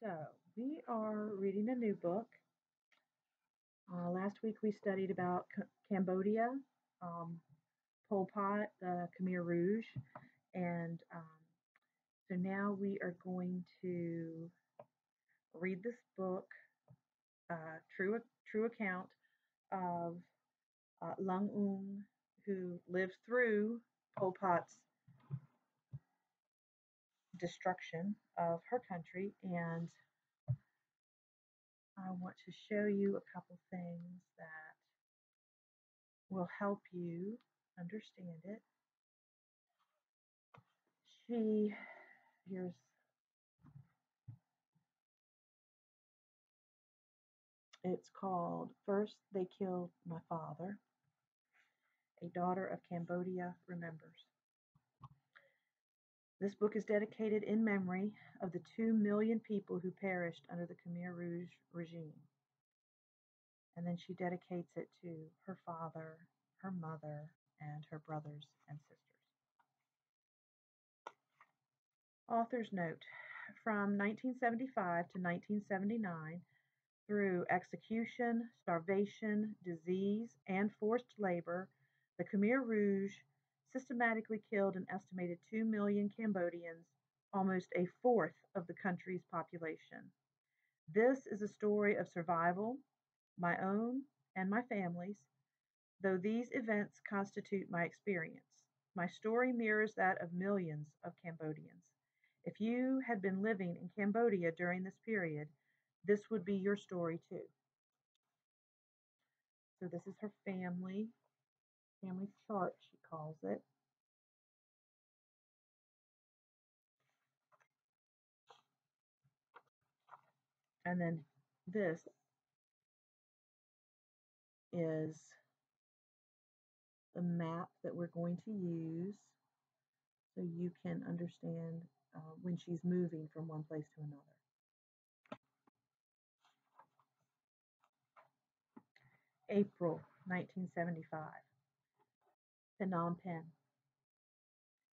So, we are reading a new book. Last week we studied about Cambodia, um, Pol Pot, the Khmer Rouge, and so now we are going to read this book, true account of Loung Ung, who lived through Pol Pot's destruction of her country, and I want to show you a couple things that will help you understand it. She, here's, it's called First They Killed My Father. A daughter of Cambodia remembers. This book is dedicated in memory of the 2 million people who perished under the Khmer Rouge regime. And then she dedicates it to her father, her mother, and her brothers and sisters. Author's note: from 1975 to 1979, through execution, starvation, disease, and forced labor, the Khmer Rouge systematically killed an estimated 2 million Cambodians, almost a fourth of the country's population. This is a story of survival, my own and my family's, though these events constitute my experience. My story mirrors that of millions of Cambodians. If you had been living in Cambodia during this period, this would be your story too. So this is her family chart, she calls it. And then this is the map that we're going to use so you can understand when she's moving from one place to another. April 1975, Phnom Penh.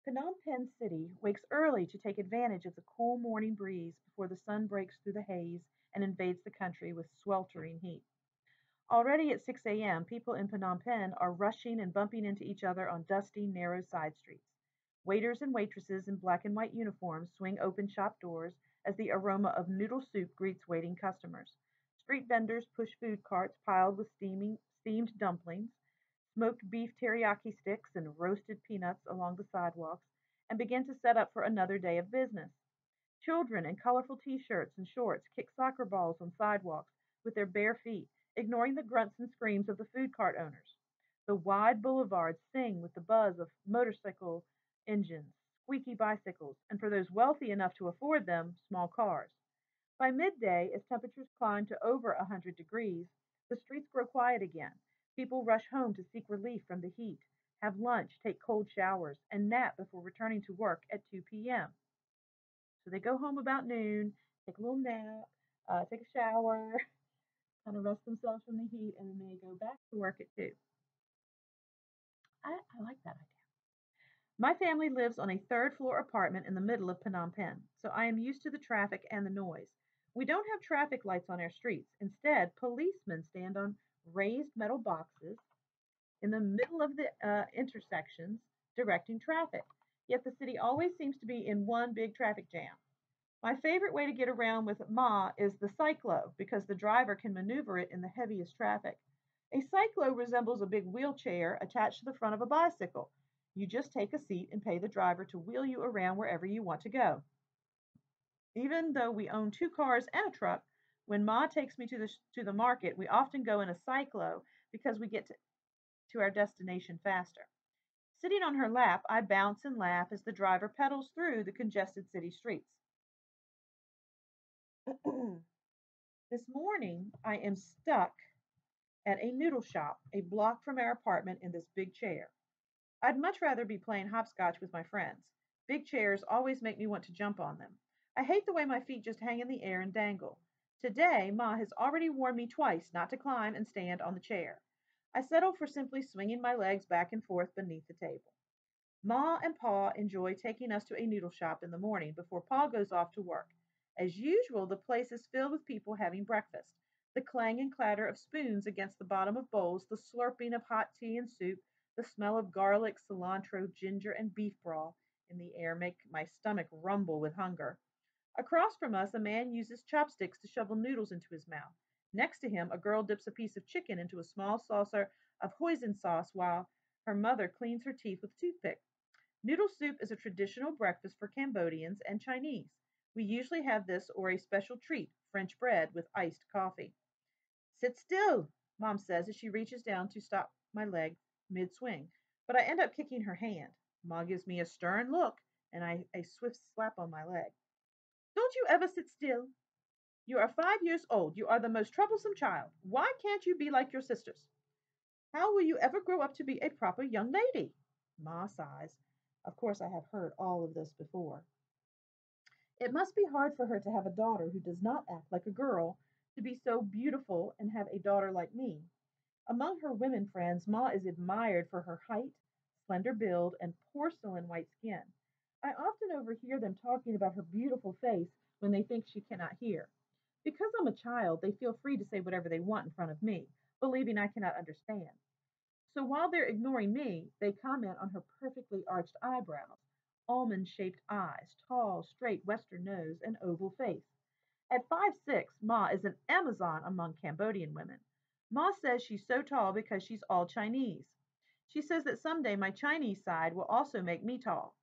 Phnom Penh City wakes early to take advantage of the cool morning breeze before the sun breaks through the haze and invades the country with sweltering heat. Already at 6 a.m., people in Phnom Penh are rushing and bumping into each other on dusty, narrow side streets. Waiters and waitresses in black and white uniforms swing open shop doors as the aroma of noodle soup greets waiting customers. Street vendors push food carts piled with steamed dumplings, smoked beef teriyaki sticks, and roasted peanuts along the sidewalks, and begin to set up for another day of business. Children in colorful t-shirts and shorts kick soccer balls on sidewalks with their bare feet, ignoring the grunts and screams of the food cart owners. The wide boulevards sing with the buzz of motorcycle engines, squeaky bicycles, and for those wealthy enough to afford them, small cars. By midday, as temperatures climb to over 100 degrees, the streets grow quiet again. People rush home to seek relief from the heat, have lunch, take cold showers, and nap before returning to work at 2 p.m. So they go home about noon, take a little nap, take a shower, kind of rest themselves from the heat, and then they go back to work at 2. I like that idea. My family lives on a third floor apartment in the middle of Phnom Penh, so I am used to the traffic and the noise. We don't have traffic lights on our streets. Instead, policemen stand on raised metal boxes in the middle of the intersections directing traffic. Yet the city always seems to be in one big traffic jam. My favorite way to get around with Ma is the cyclo because the driver can maneuver it in the heaviest traffic. A cyclo resembles a big wheelchair attached to the front of a bicycle. You just take a seat and pay the driver to wheel you around wherever you want to go. Even though we own 2 cars and a truck, when Ma takes me to the market, we often go in a cyclo because we get to our destination faster. Sitting on her lap, I bounce and laugh as the driver pedals through the congested city streets. This morning, I am stuck at a noodle shop a block from our apartment in this big chair. I'd much rather be playing hopscotch with my friends. Big chairs always make me want to jump on them. I hate the way my feet just hang in the air and dangle. Today, Ma has already warned me twice not to climb and stand on the chair. I settle for simply swinging my legs back and forth beneath the table. Ma and Pa enjoy taking us to a noodle shop in the morning before Pa goes off to work. As usual, the place is filled with people having breakfast. The clang and clatter of spoons against the bottom of bowls, the slurping of hot tea and soup, the smell of garlic, cilantro, ginger, and beef broth in the air make my stomach rumble with hunger. Across from us, a man uses chopsticks to shovel noodles into his mouth. Next to him, a girl dips a piece of chicken into a small saucer of hoisin sauce while her mother cleans her teeth with a toothpick. Noodle soup is a traditional breakfast for Cambodians and Chinese. We usually have this or a special treat, French bread with iced coffee. Sit still, Mom says as she reaches down to stop my leg mid swing, but I end up kicking her hand. Ma gives me a stern look and a swift slap on my leg. Don't you ever sit still? You are 5 years old. You are the most troublesome child. Why can't you be like your sisters? How will you ever grow up to be a proper young lady? Ma sighs. Of course, I have heard all of this before. It must be hard for her to have a daughter who does not act like a girl, to be so beautiful and have a daughter like me. Among her women friends, Ma is admired for her height, slender build, and porcelain white skin. I often overhear them talking about her beautiful face when they think she cannot hear. Because I'm a child, they feel free to say whatever they want in front of me, believing I cannot understand. So while they're ignoring me, they comment on her perfectly arched eyebrows, almond shaped eyes, tall, straight western nose, and oval face. At 5'6", Ma is an Amazon among Cambodian women. Ma says she's so tall because she's all Chinese. She says that someday my Chinese side will also make me tall.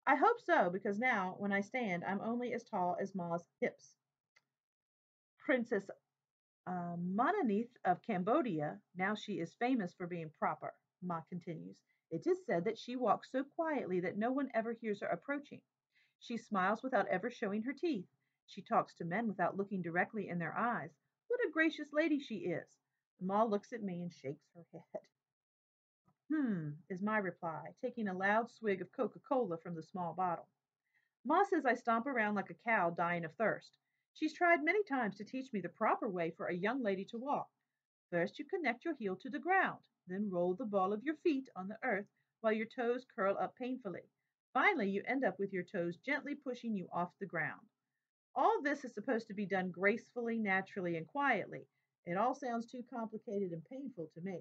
I hope so because now, when I stand, I'm only as tall as Ma's hips. Princess Mononith of Cambodia, now she is famous for being proper, Ma continues. It is said that she walks so quietly that no one ever hears her approaching. She smiles without ever showing her teeth. She talks to men without looking directly in their eyes. What a gracious lady she is. Ma looks at me and shakes her head. Is my reply, taking a loud swig of Coca Cola from the small bottle. Ma says I stomp around like a cow dying of thirst. She's tried many times to teach me the proper way for a young lady to walk. First, you connect your heel to the ground, then roll the ball of your feet on the earth while your toes curl up painfully. Finally, you end up with your toes gently pushing you off the ground. All this is supposed to be done gracefully, naturally, and quietly. It all sounds too complicated and painful to me.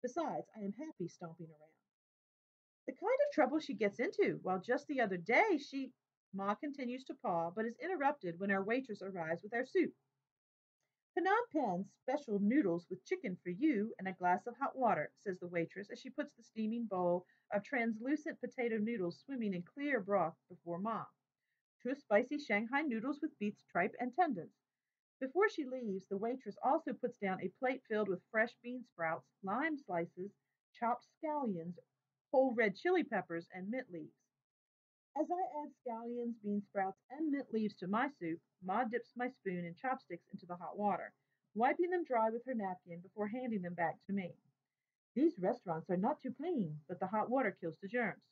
Besides, I am happy stomping around. The kind of trouble she gets into, while just the other day she. Ma continues to paw, but is interrupted when our waitress arrives with our soup. Phnom Penh special noodles with chicken for you and a glass of hot water, says the waitress as she puts the steaming bowl of translucent potato noodles swimming in clear broth before Ma. Two spicy Shanghai noodles with beef tripe and tendons. Before she leaves, the waitress also puts down a plate filled with fresh bean sprouts, lime slices, chopped scallions, whole red chili peppers, and mint leaves. As I add scallions, bean sprouts, and mint leaves to my soup, Ma dips my spoon and chopsticks into the hot water, wiping them dry with her napkin before handing them back to me. These restaurants are not too clean, but the hot water kills the germs.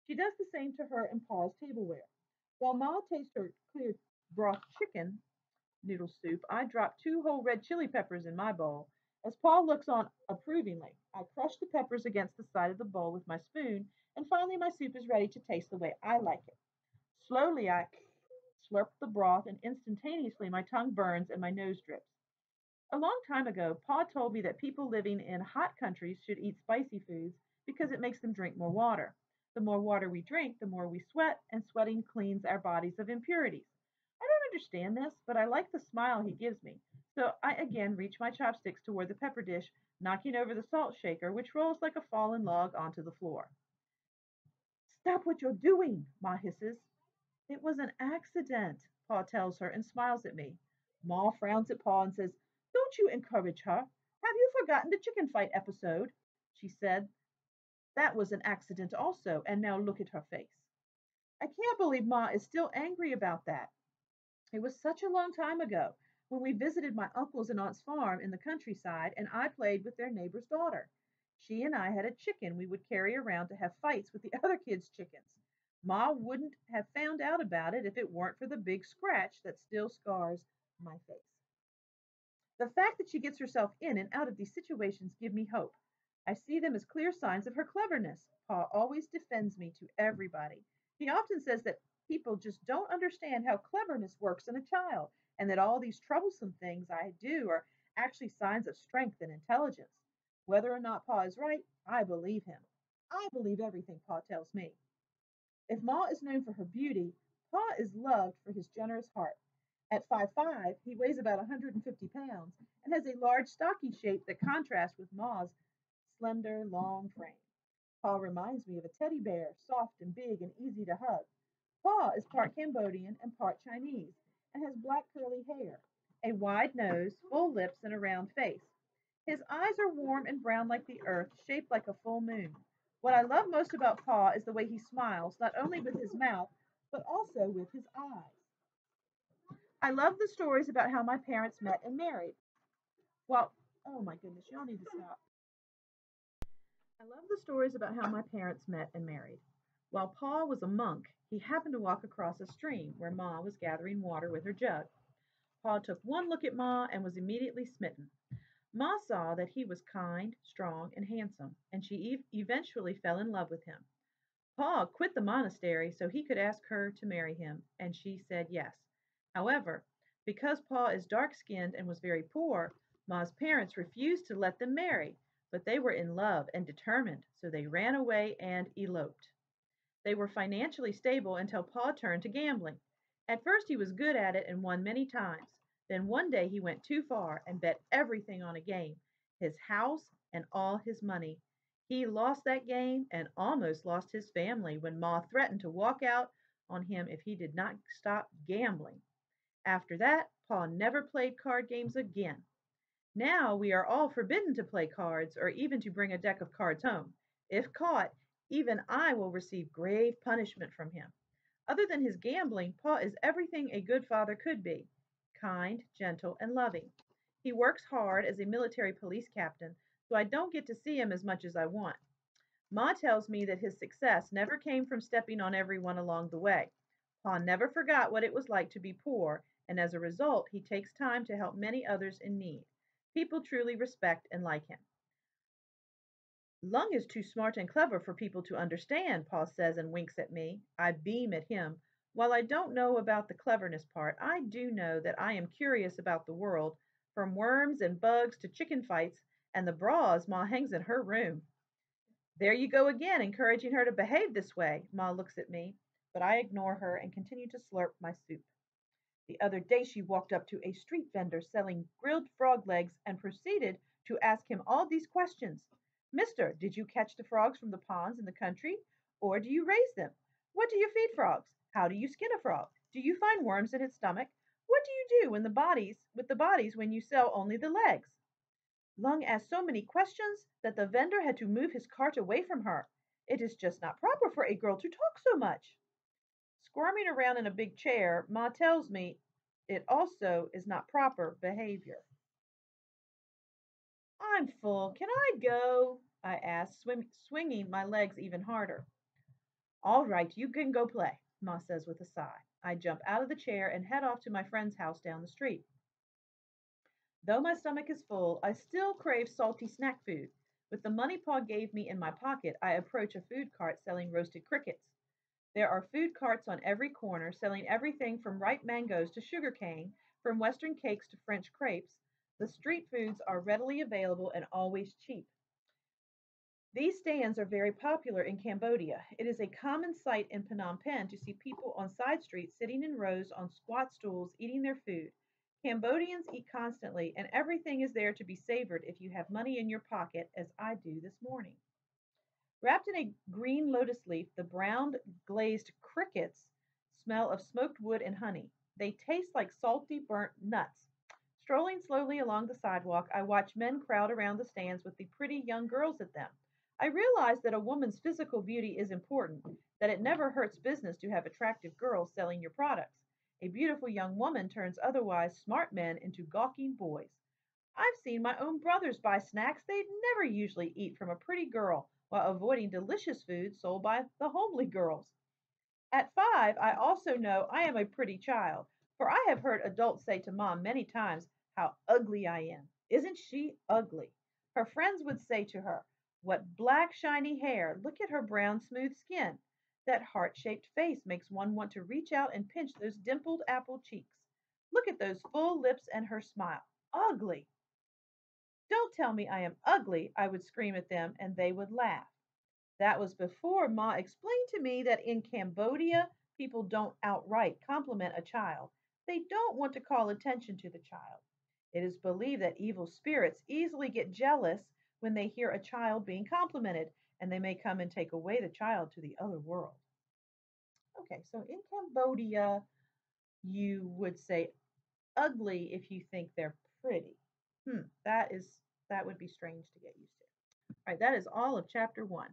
She does the same to her and Pa's tableware. While Ma tastes her clear broth chicken noodle soup, I drop two whole red chili peppers in my bowl. As Paul looks on approvingly, I crush the peppers against the side of the bowl with my spoon, and finally my soup is ready to taste the way I like it. Slowly I slurp the broth, and instantaneously my tongue burns and my nose drips. A long time ago, Pa told me that people living in hot countries should eat spicy foods because it makes them drink more water. The more water we drink, the more we sweat, and sweating cleans our bodies of impurities. I don't understand this, but I like the smile he gives me. So I again reach my chopsticks toward the pepper dish, knocking over the salt shaker, which rolls like a fallen log onto the floor. Stop what you're doing, Ma hisses. It was an accident, Pa tells her and smiles at me. Ma frowns at Pa and says, Don't you encourage her. Have you forgotten the chicken fight episode? She said that was an accident also, and now look at her face. I can't believe Ma is still angry about that. It was such a long time ago when we visited my uncle's and aunt's farm in the countryside and I played with their neighbor's daughter. She and I had a chicken we would carry around to have fights with the other kids' chickens. Ma wouldn't have found out about it if it weren't for the big scratch that still scars my face. The fact that she gets herself in and out of these situations give me hope. I see them as clear signs of her cleverness. Pa always defends me to everybody. He often says that People just don't understand how cleverness works in a child, and that all these troublesome things I do are actually signs of strength and intelligence. Whether or not Pa is right, I believe him. I believe everything Pa tells me. If Ma is known for her beauty, Pa is loved for his generous heart. At 5'5", he weighs about 150 pounds and has a large, stocky shape that contrasts with Ma's slender, long frame. Pa reminds me of a teddy bear, soft and big and easy to hug. Pa is part Cambodian and part Chinese and has black curly hair, a wide nose, full lips, and a round face. His eyes are warm and brown like the earth, shaped like a full moon. What I love most about Pa is the way he smiles, not only with his mouth, but also with his eyes. I love the stories about how my parents met and married. Well, oh my goodness, y'all need to stop. I love the stories about how my parents met and married. While Pa was a monk, he happened to walk across a stream where Ma was gathering water with her jug. Pa took one look at Ma and was immediately smitten. Ma saw that he was kind, strong, and handsome, and she eventually fell in love with him. Pa quit the monastery so he could ask her to marry him, and she said yes. However, because Pa is dark skinned and was very poor, Ma's parents refused to let them marry, but they were in love and determined, so they ran away and eloped. They were financially stable until Pa turned to gambling. At first, he was good at it and won many times. Then one day he went too far and bet everything on a game, his house and all his money. He lost that game and almost lost his family when Ma threatened to walk out on him if he did not stop gambling. After that, Pa never played card games again. Now we are all forbidden to play cards or even to bring a deck of cards home. If caught, even I will receive grave punishment from him. Other than his gambling, Pa is everything a good father could be: kind, gentle, and loving. He works hard as a military police captain, so I don't get to see him as much as I want. Ma tells me that his success never came from stepping on everyone along the way. Pa never forgot what it was like to be poor, and as a result, he takes time to help many others in need. People truly respect and like him. Lung is too smart and clever for people to understand, Pa says and winks at me. I beam at him. While I don't know about the cleverness part, I do know that I am curious about the world, from worms and bugs to chicken fights and the bras Ma hangs in her room. There you go again, encouraging her to behave this way. Ma looks at me, but I ignore her and continue to slurp my soup. The other day she walked up to a street vendor selling grilled frog legs and proceeded to ask him all these questions. Mister, did you catch the frogs from the ponds in the country? Or do you raise them? What do you feed frogs? How do you skin a frog? Do you find worms in its stomach? What do you do when the bodies with the bodies when you sell only the legs? Lung asked so many questions that the vendor had to move his cart away from her. It is just not proper for a girl to talk so much. Squirming around in a big chair, Ma tells me it also is not proper behavior. I'm full. Can I go? I ask, swinging my legs even harder. All right, you can go play, Ma says with a sigh. I jump out of the chair and head off to my friend's house down the street. Though my stomach is full, I still crave salty snack food. With the money Pa gave me in my pocket, I approach a food cart selling roasted crickets. There are food carts on every corner selling everything from ripe mangoes to sugar cane, from Western cakes to French crepes. The street foods are readily available and always cheap. These stands are very popular in Cambodia. It is a common sight in Phnom Penh to see people on side streets sitting in rows on squat stools eating their food. Cambodians eat constantly, and everything is there to be savored if you have money in your pocket, as I do this morning. Wrapped in a green lotus leaf, the brown glazed crickets smell of smoked wood and honey. They taste like salty burnt nuts. Strolling slowly along the sidewalk, I watch men crowd around the stands with the pretty young girls at them. I realize that a woman's physical beauty is important, that it never hurts business to have attractive girls selling your products. A beautiful young woman turns otherwise smart men into gawking boys. I've seen my own brothers buy snacks they'd never usually eat from a pretty girl while avoiding delicious food sold by the homely girls. At 5, I also know I am a pretty child, for I have heard adults say to Mom many times how ugly I am. Isn't she ugly? Her friends would say to her, what black, shiny hair! Look at her brown, smooth skin. That heart-shaped face makes one want to reach out and pinch those dimpled apple cheeks. Look at those full lips and her smile. Ugly! Don't tell me I am ugly, I would scream at them, and they would laugh. That was before Ma explained to me that in Cambodia, people don't outright compliment a child. They don't want to call attention to the child. It is believed that evil spirits easily get jealous when they hear a child being complimented, and they may come and take away the child to the other world. Okay, so in Cambodia, you would say ugly if you think they're pretty. That would be strange to get used to. All right, that is all of chapter 1.